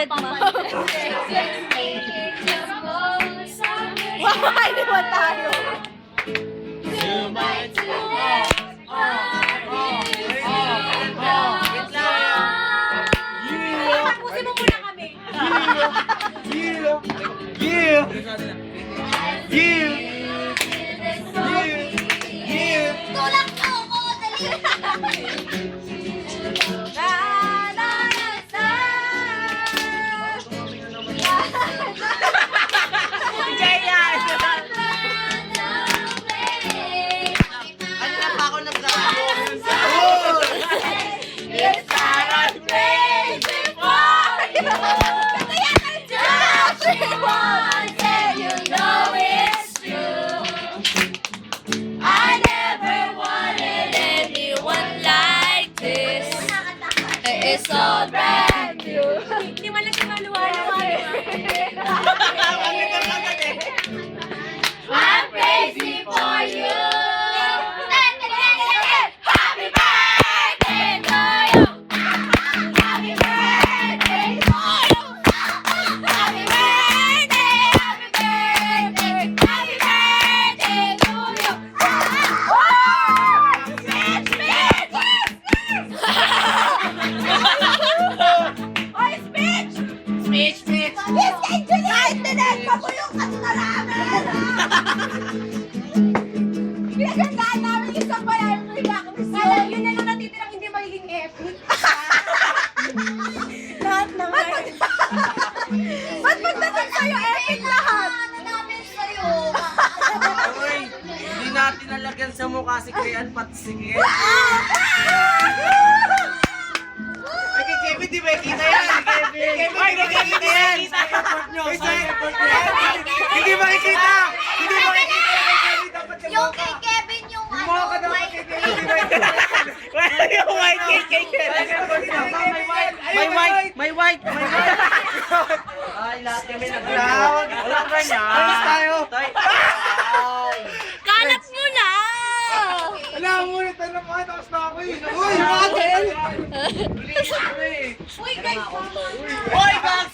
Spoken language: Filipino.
Pampalit mo. Wow, hindi mo tayo. Tapusin mo muna kami. Tulak mo ako, dali. It's all brand new. Hindi man lang kumaluwa-luwa. I'm crazy for you. Happy birthday to you. Happy birthday to you. Happy birthday, happy birthday, happy birthday to you. Speech! Yes, kay Juliet! Tinend pa po yung kanina namin! Pinagandaan namin isang bayan na kami siya. Yun na lang natitirang hindi magiging epic. Lahat naman. Ba't pagdating sa'yo, epic lahat? Ano namin sa'yo? Uy, hindi natin nalagyan sa mukha si Krian pati si Kian. Ay, kay Kevin, di ba kita yan? Kevin, di ba kita yan? Sa effort nyo, sa effort nyo. Hindi makikita! Hindi makikita kay Kevin, dapat sa Yung mukha. kay Kevin yung Yung mukha ka dapat kay Kevin, di ba kita? Yung white cake kay Kevin. May white! Ay, lahat kami naglalawag. Wala ka niya. Alis tayo. Kalat mo na! Wala mo, nagtanong ka, tapos na ako eh. Uy, Raquel! Uy, guys! Uy, Gags!